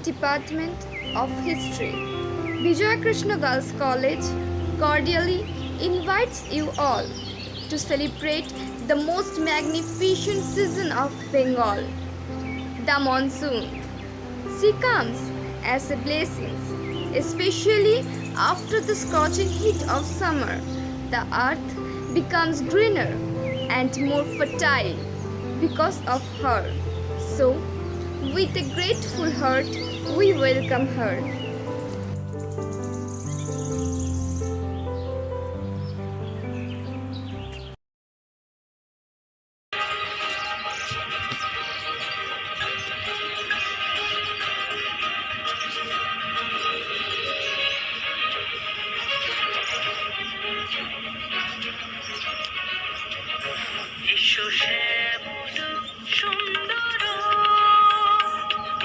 Department of History, Vijaya Krishna Girls College cordially invites you all to celebrate the most magnificent season of Bengal, the monsoon. She comes as a blessing, especially after the scorching heat of summer. The earth becomes greener and more fertile because of her. So, with a grateful heart, we welcome her. এসো শ্যামল সুন্দর,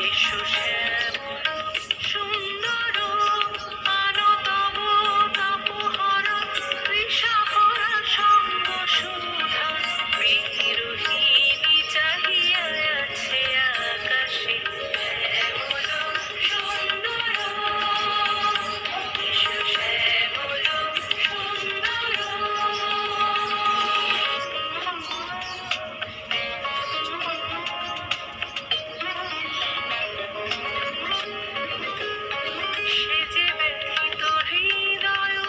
এসো শ্যামল সুন্দর, আনো তব তাপহর তৃষাভরা সঙ্গ সুধা, বিরোহিণী চাহিয়া আছে আকাশে শ্যামল সুন্দর, এসো শ্যামল সুন্দর। সেজে ব্যথিত হৃদয়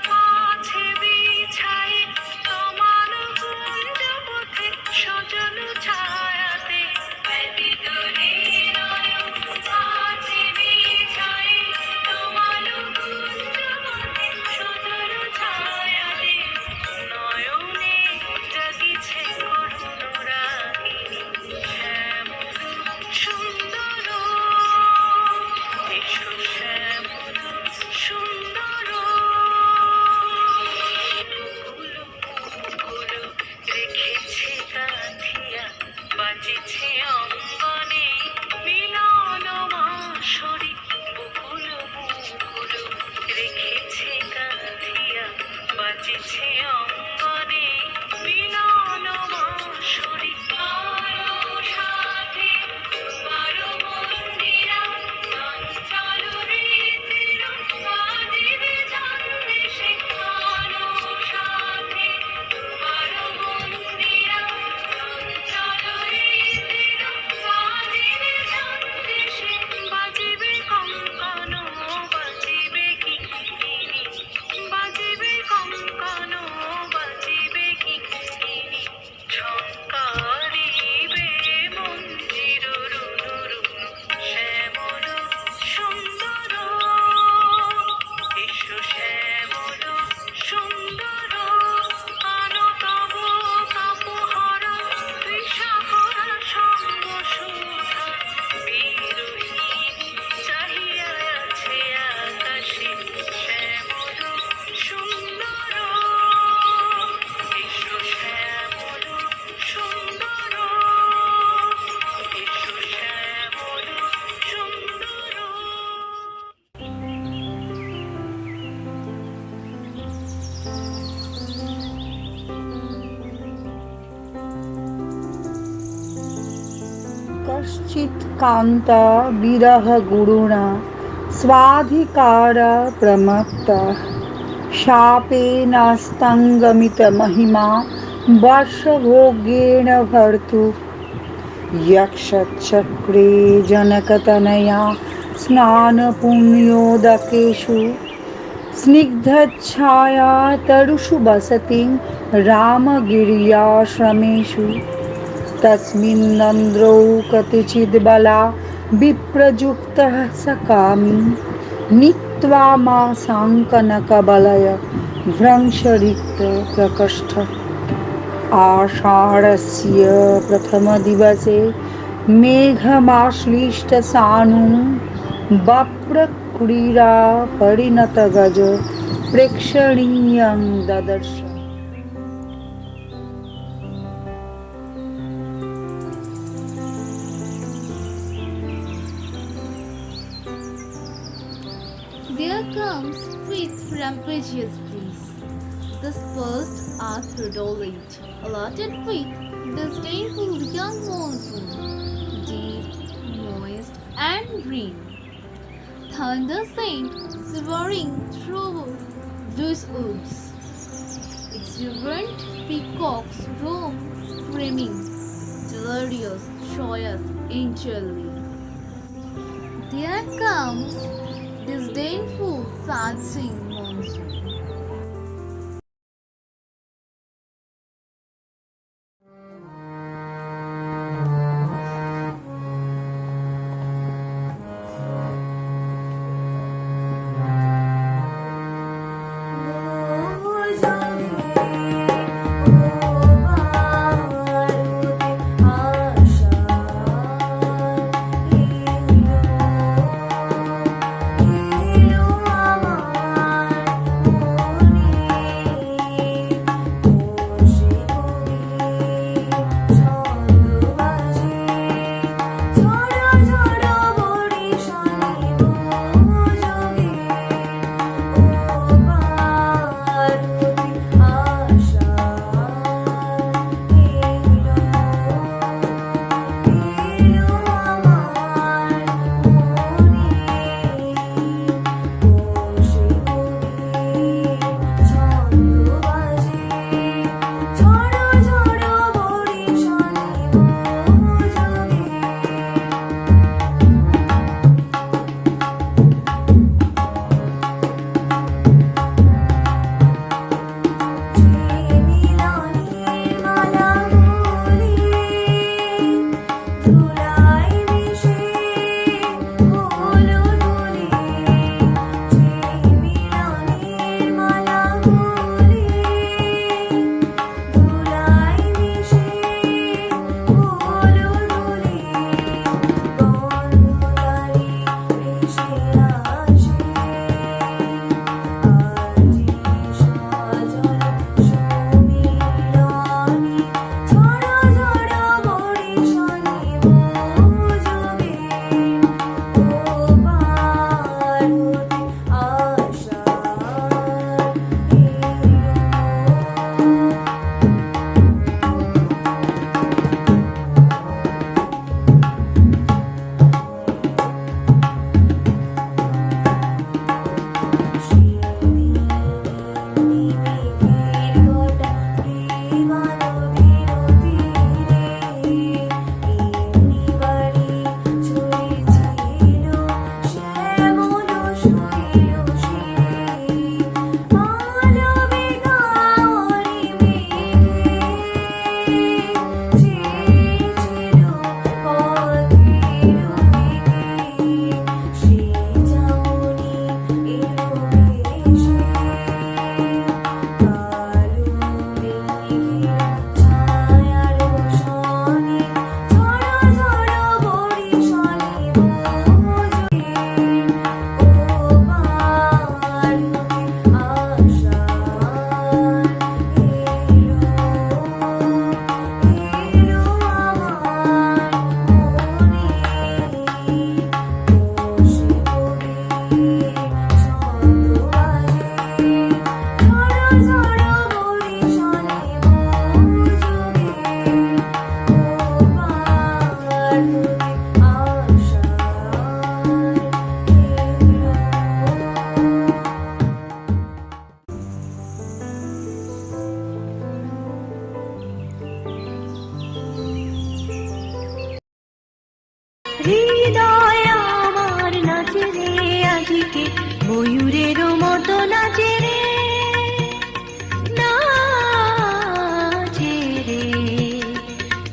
মাঝে বিছাই সমান কুঞ্জপথে সজল ছায়াতে, ব্যথিত হৃদয় মাঝে বিছাই সমান কুঞ্জপথে সজল ছায়াতে, নয়নে জাগিছে করুণ রাগিনী শ্যামল সুন্দর, এসো শ্যামল সুন্দর। মুকুল মুকুল রেখেছে গাঁথিয়া, বাজিছে অঙ্গনে মিলন মাসরি, মুকুল মুকুল রেখেছে গাঁথিয়া, বাজিছে অঙ্গনে মিলন মাসরি। আরো সাথে বারো মন্দিরা চঞ্চল রীতির বাজিবে ছন্দেশে, আরো সাথে বারো মন্দিরা চঞ্চল রীতির বাজিবে ছন্দেশে, বাজিবে কঙ্কণ বাজিবে কিঙ্কিণী, বাজিবে কঙ্কণ বাজিবে কিঙ্কিণী, ঝঙ্কারিবে মঞ্জির রুনু রুনু শ্যামল সুন্দর, এসো শ্যামল সুন্দর, আনো তব তাপহর তৃষাভরা সঙ্গ সুধা, বিরোহিণী চাহিয়া আছে আকাশে শ্যামল সুন্দর, এসো শ্যামল সুন্দর, এসো শ্যামল সুন্দর। कश्चित् कान्ता विरहगुरुणा स्वाधिकार प्रमत्तः, शापेनास्तङ्गमितमहिमा वर्षभोगेन भर्तुः, यक्षचक्रे जनकतनया स्नानपुण्योदकेषु, स्निग्धच्छाया तरुषु वसतिं रामगिर्याश्रमेषु, तस्मिन्नन्द्रौ कतिचिद्बला विप्रयुक्तः सकामी, नीत्वा मासाङ्कनकबलय भ्रंशरिक्तप्रकोष्ठः। आषाढस्य प्रथमदिवसे मेघमाश्लिष्टसानुं, वप्रक्रीडा परिणतगज प्रेक्षणीयं ददर्श। There comes with rampageous breeze. Dispersed earth redolent, allotted with disdainful young monsoon, deep, moist, and green. and the saint shivering through these woods. Exuberant peacocks roam screaming, delirious, joyous, angelly. There comes disdainful, sad-sing monsoon. হৃদয় আমার নাচে রে আজকে ময়ূরের মতো নাচে রে নাচে রে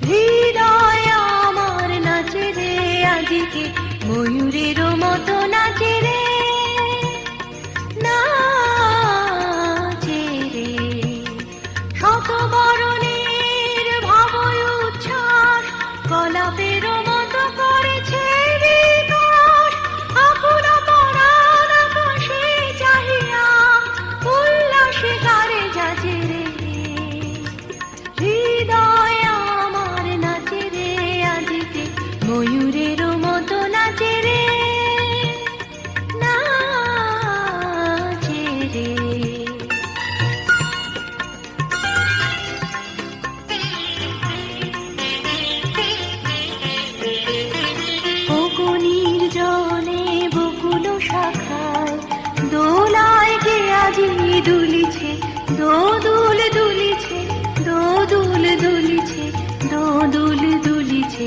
হৃদয় আমার নাচে রে আজকে ময়ূরের মতো নাচে রে নাচে রে শত বরণের ভাব উচ্ছ্বাস কলাপের মতো করেছে বিকাশ আপনা পরাণ আকাশে চাহিয়া দুলিছে দোদুল দুলিছে দোদুল দুলিছে দোদুল দুলিছে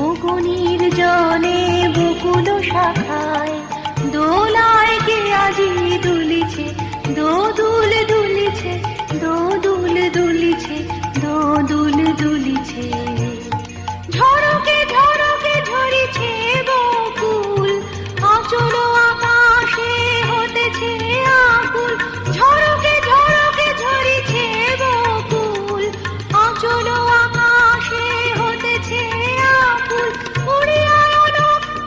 অগণির জনে বকুল শাখায় দোলায় কে আজি দুলিছে দোদুল দুলিছে দোদুল দুলিছে দোদুল দুলিছে ঝড়কে ঝড়কে ঝরিছে বকুল আচল আকাশে হতেছে আকুল ঝড়কে ঝড়কে ঝরিছে বকুল আচল আকাশে হতেছে আকুল উড়িয়ায়ন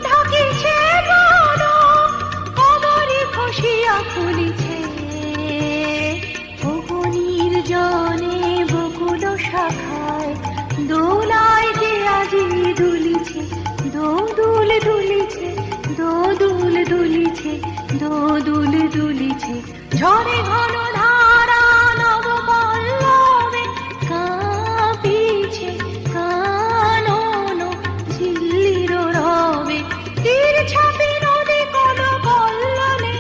ঢাকিছে বন কবরি খসিয়া ফুলিছে অগণির জনে বকুল শাখায় দোলায় যে আজি দুলিছে দোদুল দুলিছে দোদুল দুলিছে দোদুল দুলিছে ঝড়ে ঘন ধারা নব পল্লবে কাঁপিছে কানন ঝিল্লির রবে তীর ছাপি নদী কল কল্লনে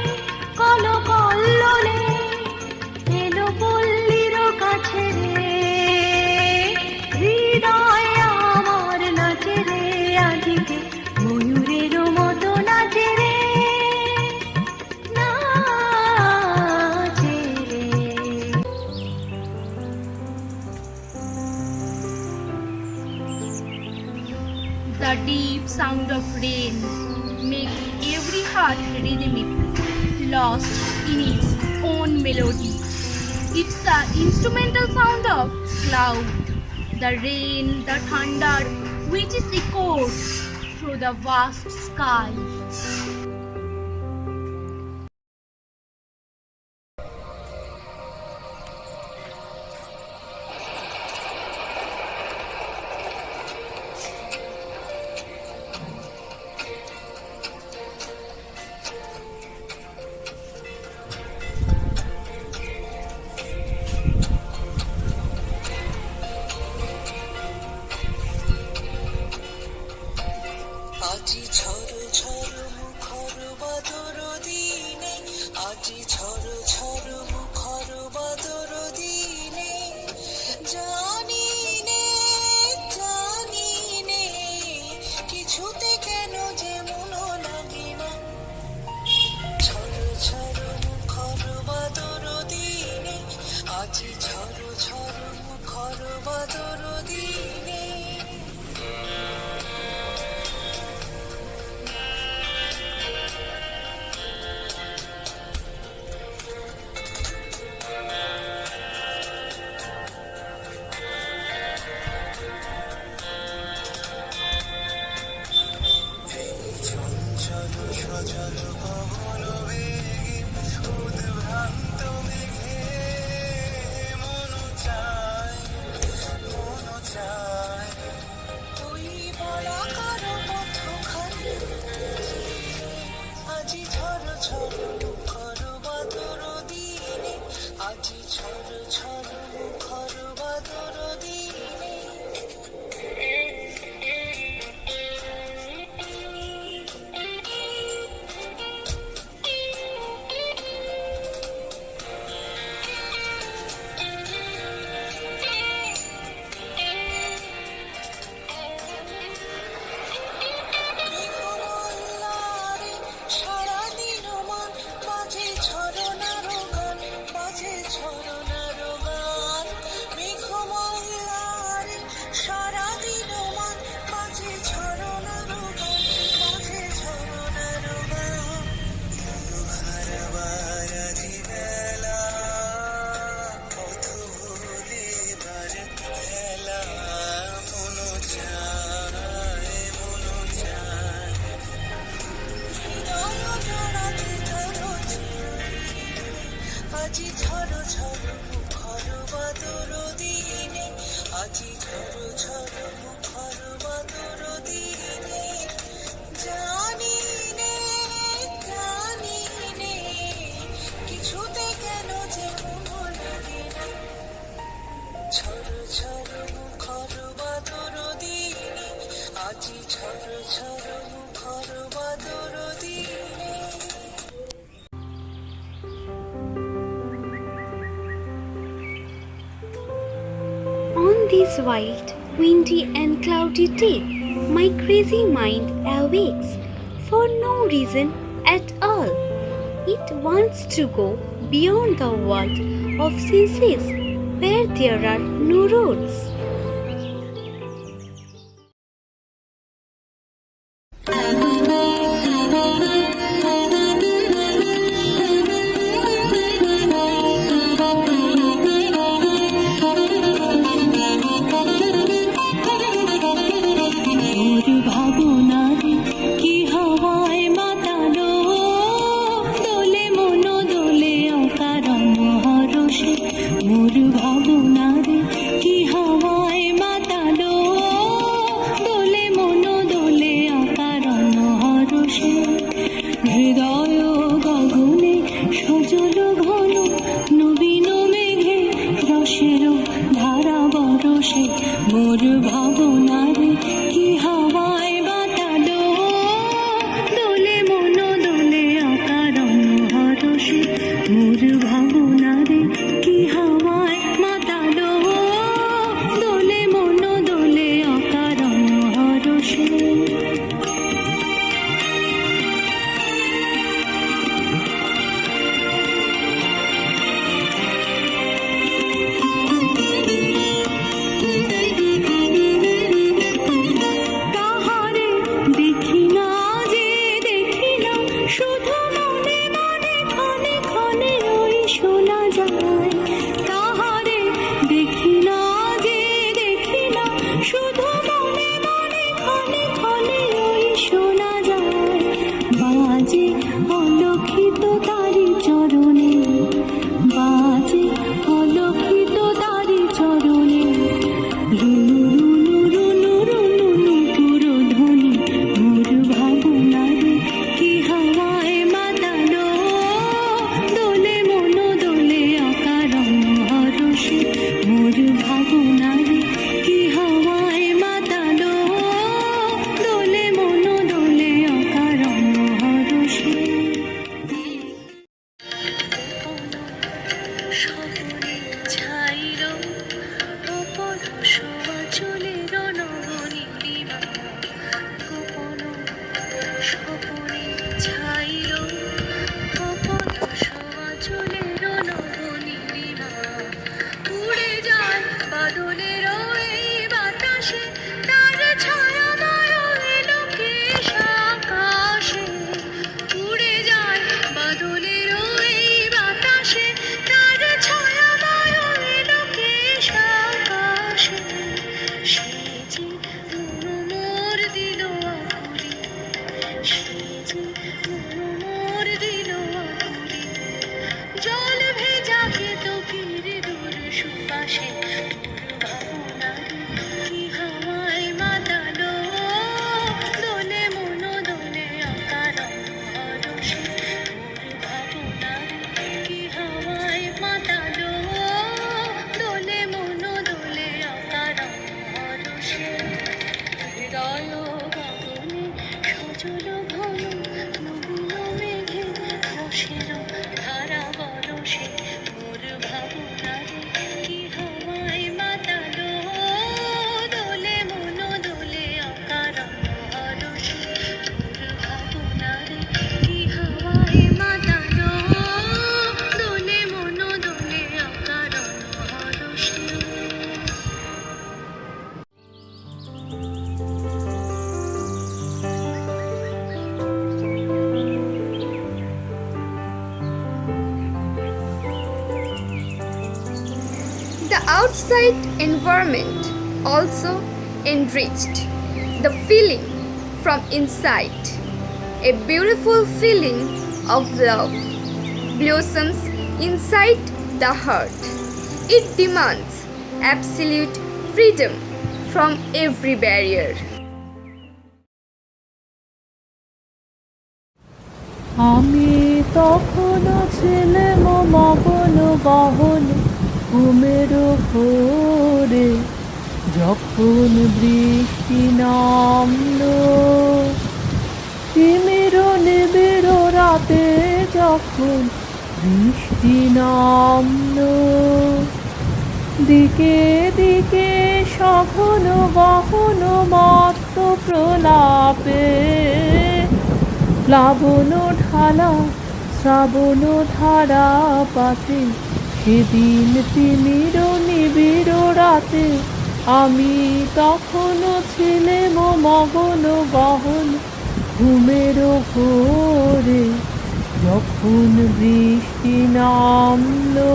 এলো পল্লীর কাছে রে হৃদয় আমার নাচে রে আজকে ময়ূরের মতো নাচে রে নাচে রে The deep sound of rain makes every heart rhythmic, lost in its own melody. It's the instrumental sound of cloud, the rain, the thunder, which is echoed through the vast sky. আজি ঝড় ঝড় মুখর বাদর দিনে আজি ঝড় ঝড় মুখর বাদর দিনে জানি নে কিছুতে কেন যে মন লাগে না ঝড় ঝড় মুখর বাদর দিনে আজি ঝড় ঝড় মুখর বাদর দিনে সজল কমল বেগে উদ্ভ্রান্ত মেঘে মন চায় তুই বলা কারো পথখানি আজি ঝড় ঝড় মুখর বাদর দিনে আজি ঝড় ঝড় মুখর বাদর দিনে আজি ঝড় ঝড় মুখর বাদর দিনে আজি ঝড় ঝড় মুখর বাদর দিনে জানি নে কিছুতে কেন যে মন লাগে না ঝড় ঝড় মুখর বাদর দিনে আজি ঝড় ঝড় মুখর বাদর দিনে this wild, windy and cloudy day, my crazy mind awakes for no reason at all. It wants to go beyond the world of senses where there are no roads. The outside environment also enriched the feeling from inside. A beautiful feeling of love blossoms inside the heart. It demands absolute freedom from every barrier. আমি তখনও ছেলে মগন গহন ঘুমের ভোরে, যখন বৃষ্টি নামলো তিমির নিবিড় রাতে, যখন বৃষ্টি নামলো দিকে দিকে সঘন গহন মত্ত প্রলাপে প্লাবন ঢালা শ্রাবণ ধারা পাতে সেদিন তিমির নিবিড় রাতে আমি তখনও ছিলেম মগন গহন ঘুমের ঘোরে যখন বৃষ্টি নামলো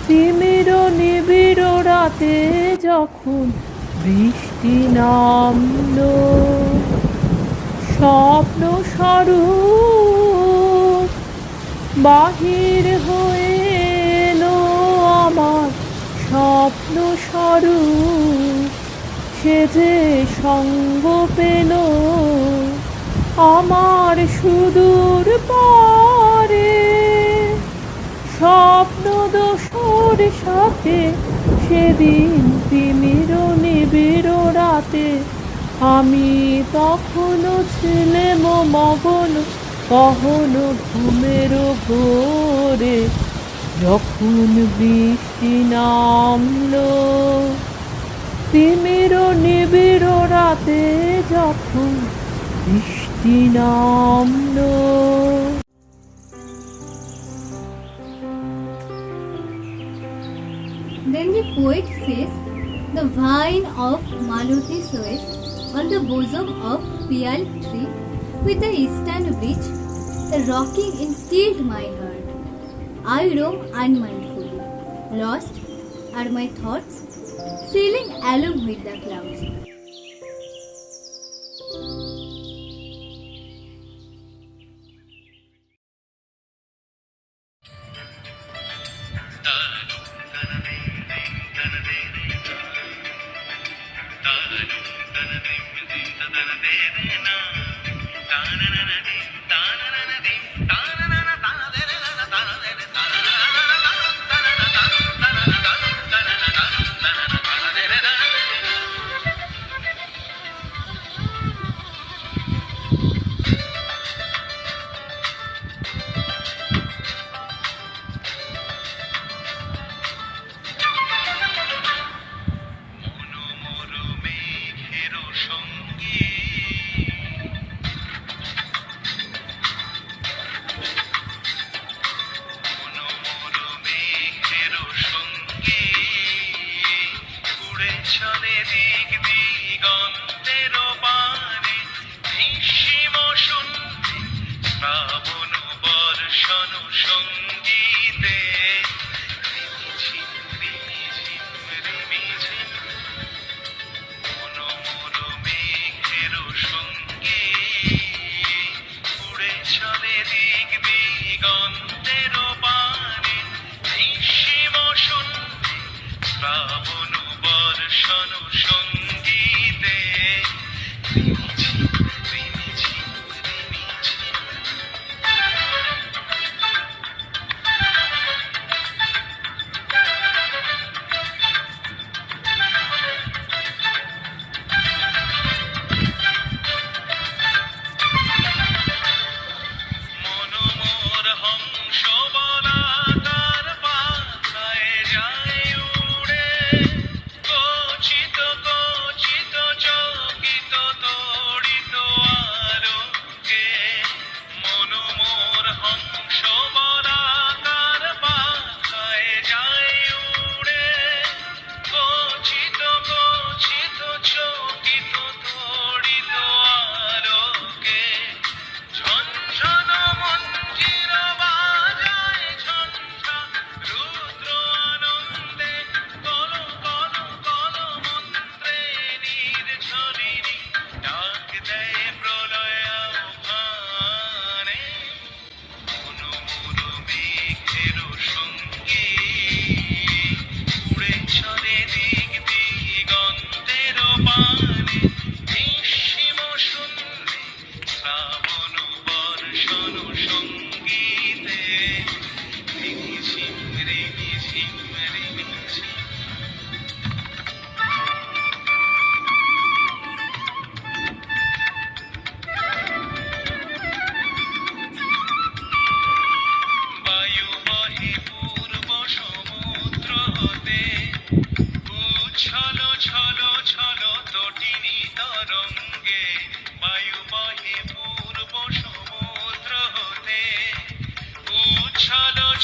তিমির নিবিড় রাতে যখন বৃষ্টি নামলো স্বপ্ন স্বরূপ বাহির হয়ে এলো আমার স্বপ্ন স্বরূপ সে যে সঙ্গ পেল আমার সুদূর পরে স্বপ্ন দোসর সাথে সেদিন তিমির নিবিড় রাতে আমি তখনও ছিলেম মগন গহন ঘুমের ঘোরে যখন বৃষ্টি নামলো তিমির নিবিড় রাতে যখন বৃষ্টি নামলো। Then the poet says, the vine of Maloti sweats on the bosom of Pial tree, with the eastern breeze, the rocking instilled my heart. I roam unmindfully, lost are my thoughts, sailing along with the clouds.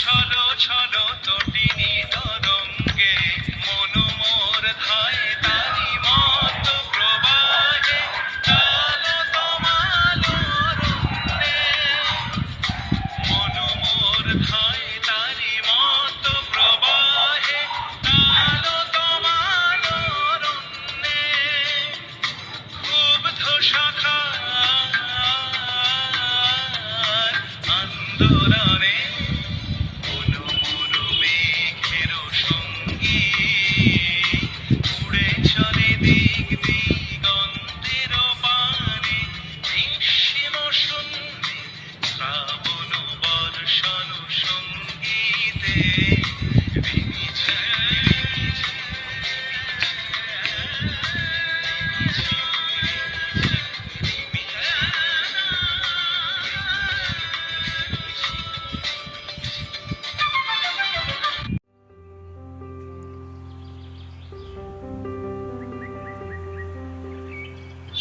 ছলো ছলো তটিনী তরঙ্গে মন মোর ধায় তারি মত প্রবাহে কালো তমালো রুন্নে মন মোর ধায় তারি মত প্রবাহে কালো তমালো রুন্নে ক্ষুব্ধ শাখার আন্দোলনে অনুমুরু মেঘের সঙ্গী উড়ে চলে দিক দিগন্তের পানে নিঃসীম শূন্যে শ্রাবণ বর্ষণ সঙ্গীতে বিবিছে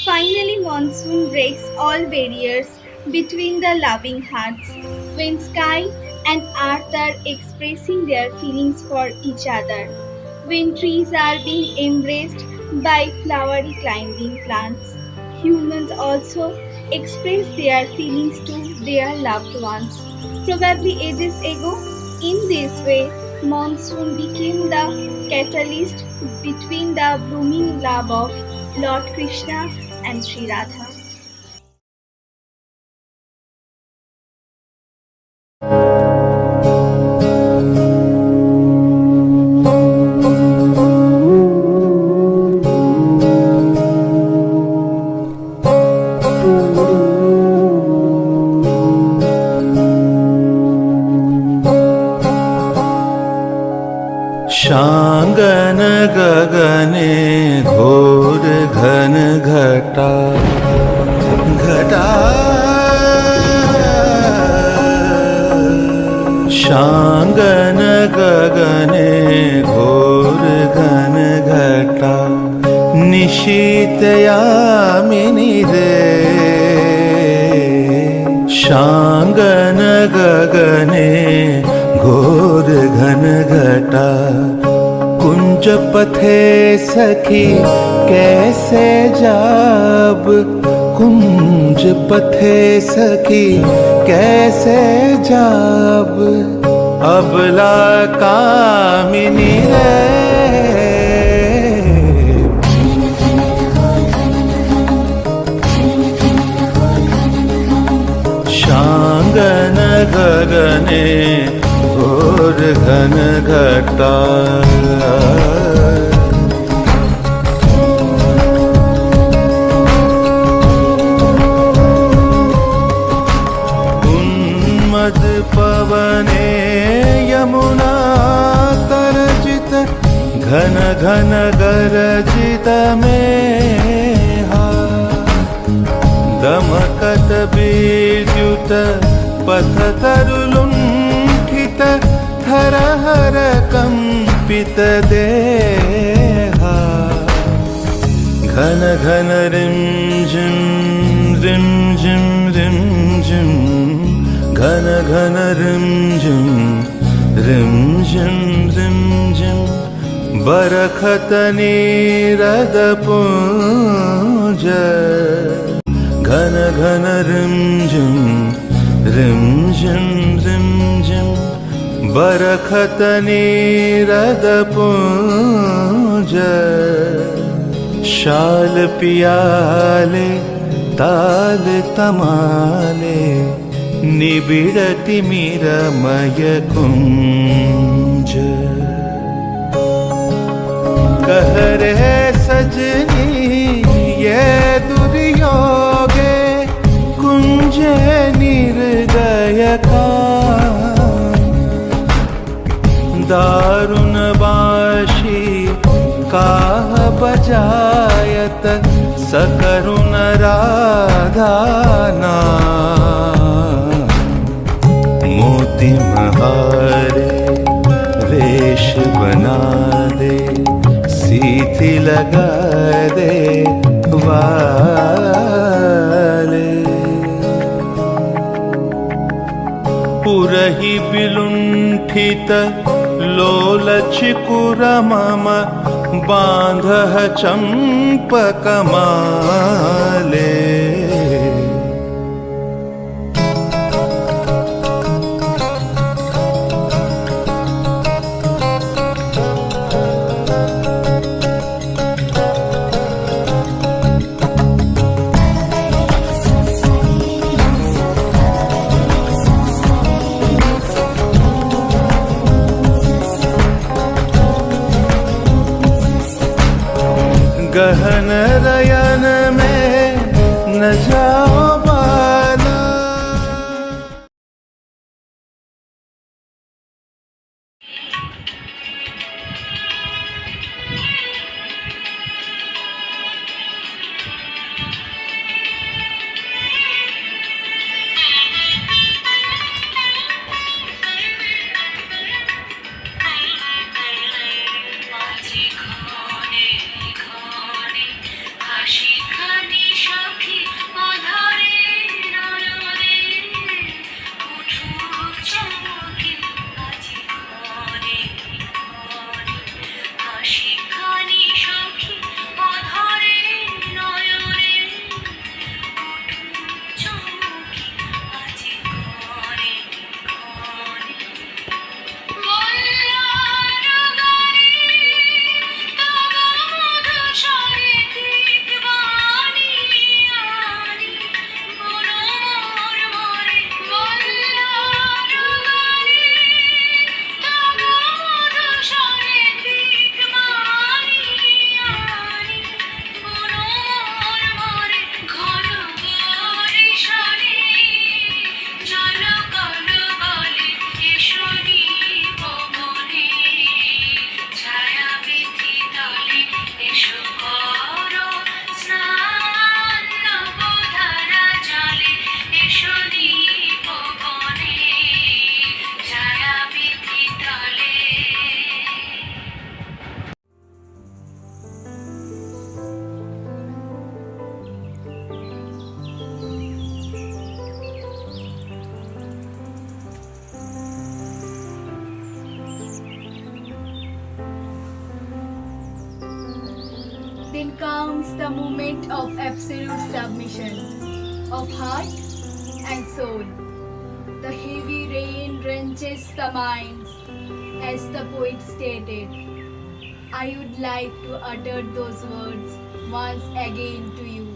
Finally, monsoon breaks all barriers between the loving hearts, when sky and earth are expressing their feelings for each other, when trees are being embraced by flowery climbing plants. Humans also express their feelings to their loved ones. Probably ages ago, in this way, monsoon became the catalyst between the blooming love of Lord Krishna and Sri Radha. शांगन गगने घोर घन घटा घटा शांगन गगने घोर घन घटा निशीतयामिनी रे शांगन गगने घोर घन घटा कुंज पथे सखी कैसे जाब कुंज पथे सखी कैसे जाब अबला कामिनी रे शांगन गगने घोर घन घटा उन्मद पवने यमुना तरजित घन घन गरजित मेहा दमकत विद्युत पथ तरुलुण्ठित थरहर कंपित देहा घन घन रिम झिम घन घन रिम झिम बरखत नीरद पुंज घन घन रिम झिम बरखत नीरद पुंज शाल पियाले ताल तमाले निबिड़ति मीरमय कुंज कह रे सजनी ये दुर्योगे कुंज निर्दय का दारुण बाशी काह बजायत सकरुण राधाना मोती महारे वेश बना दे सीथी लगा दे वाले पुरहि विलुण्ठित लोलचिकुरमम बान्धः चम्पकमाले गहन रयन में न जाओ बाला। Then comes the moment of absolute submission of heart and soul. The heavy rain drenches the minds, as the poet stated. I would like to utter those words once again to you.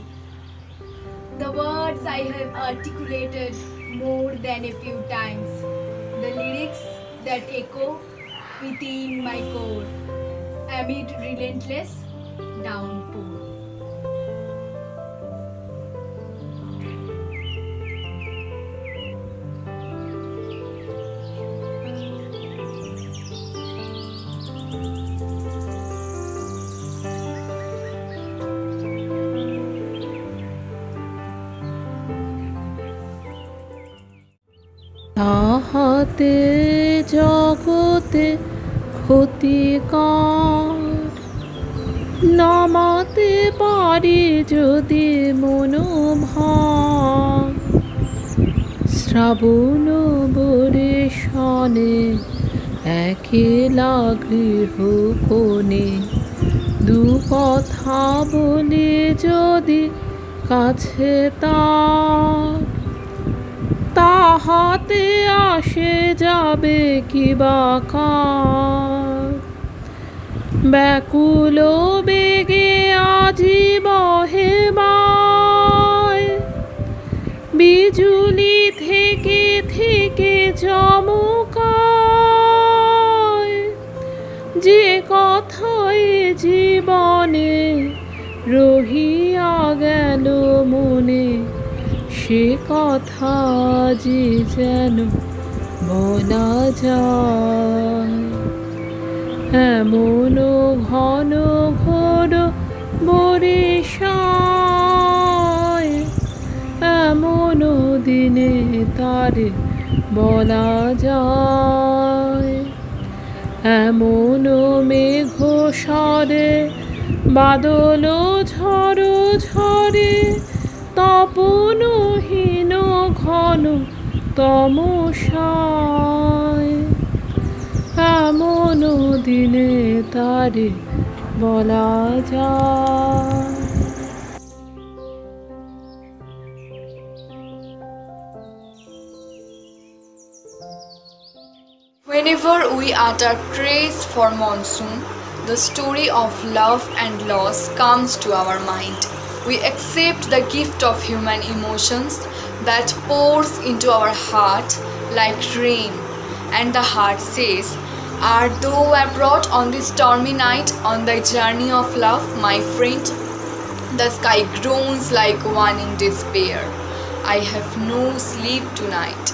The words I have articulated more than a few times. The lyrics that echo within my core amid relentless downpour. তাহাতে জগতে ক্ষতিকার নামাতে পারি যদি মনোভাব শ্রাবণ বরেশনে একেলা গৃহ কোণে দু কথা বলে যদি কাছে তাহাতে আসে যাবে কিবা কার ব্যাকুল বেগে আজি বহে বায় বিজুলি থেকে থেকে চমকায় যে কথায় জীবনে রহিয়া গেল মনে সে কথা যে যেন বলা যায় এমন ঘন ঘোর বরিশায় এমন দিনে তারে বলা যায় এমন মেঘ সরে বাদল ঝড় ঝরে তপনহীন ঘন তমসায় এমন দিনে তারে বলা যায়। Whenever we utter praise for monsoon, the story of love and loss comes to our mind. We accept the gift of human emotions that pours into our heart like rain, and the heart says, "Art thou abroad on this stormy night on thy journey of love, my friend?" The sky groans like one in despair. I have no sleep tonight.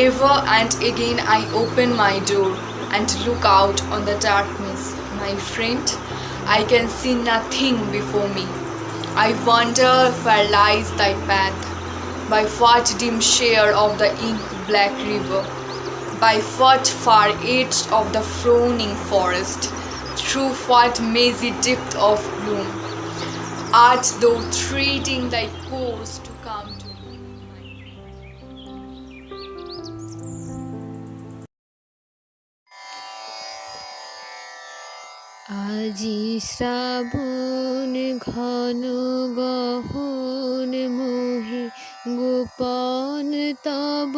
Ever and again I open my door and look out on the darkness. My friend, I can see nothing before me. I wonder where lies thy path, by what dim share of the ink-black river, by what far edge of the frowning forest, through what mazy depth of gloom, art thou threading thy course to come to me? আজি শ্রাবণ ঘন গহন মোহে গোপন তব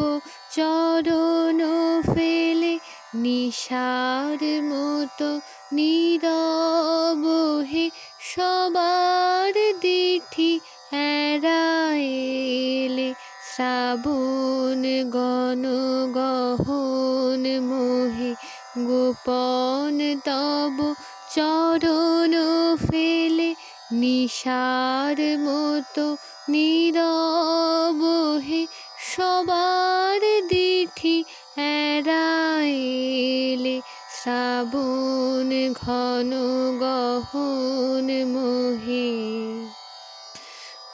চরণ ফেলে নিশার মতো নীরব হে সবার দিঠি এড়াইলে শ্রাবণ গণ গহন মোহে গোপন তব চরণ ফেলে নিশার মতো নীরব হে সবার দিঠি এড়াইলে শ্রাবণ ঘন গহন মোহে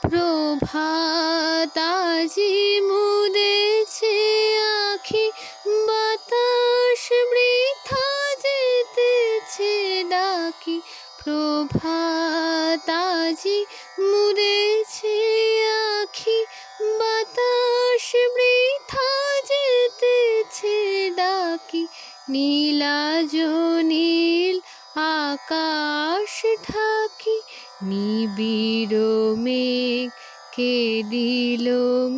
প্রভাত আজি মুদেছে আখি বাতাস বৃথা যেতেছে ডাকি প্রভাত আজি মুদেছে আখি বাতাস বৃথা যেতেছে ডাকি নীলাজ নীল আকাশ ঢাকি নিবিড় মেঘ কে দিল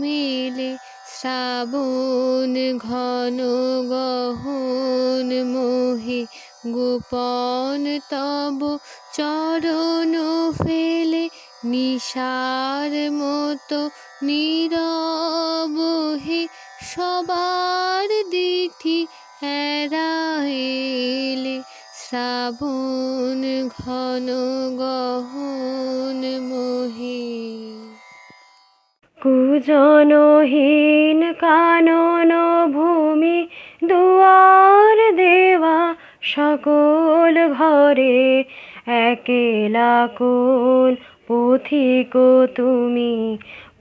মেলে শ্রাবণ ঘন গহন মোহে গোপন তব চরণ ফেলে নিশার মতো নীরব হে সবার দিঠি এড়াইলে শ্রাবণ ঘন গহন মোহে কুজনহীন কানন ভূমি দুয়ার দেওয়া সকল ঘরে একেলা কোন পথিক তুমি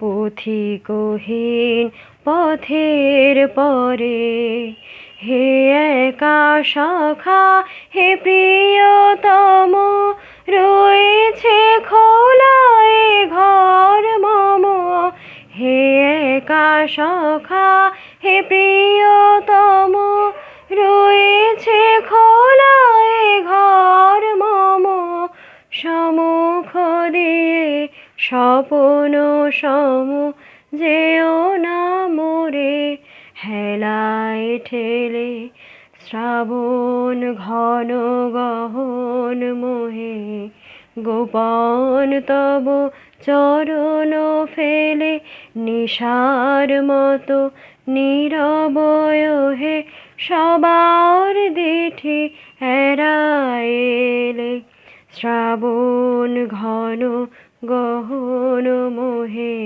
পথিকহীন পথের পরে হে একা সখা হে প্রিয়তম রয়েছে খোলা এ ঘর মম হে একা সখা হে প্রিয়তম রয়েছে খোলা এ ঘর মম সমুখ দিয়ে স্বপন সম যেও না মোরে হেলায় ঠেলে শ্রাবণ ঘন গহন মোহে গোপন তব চরণ ফেলে নিশার মতো নীরব হে সবার দিঠি এড়াইলে শ্রাবণ ঘন গহন মোহে।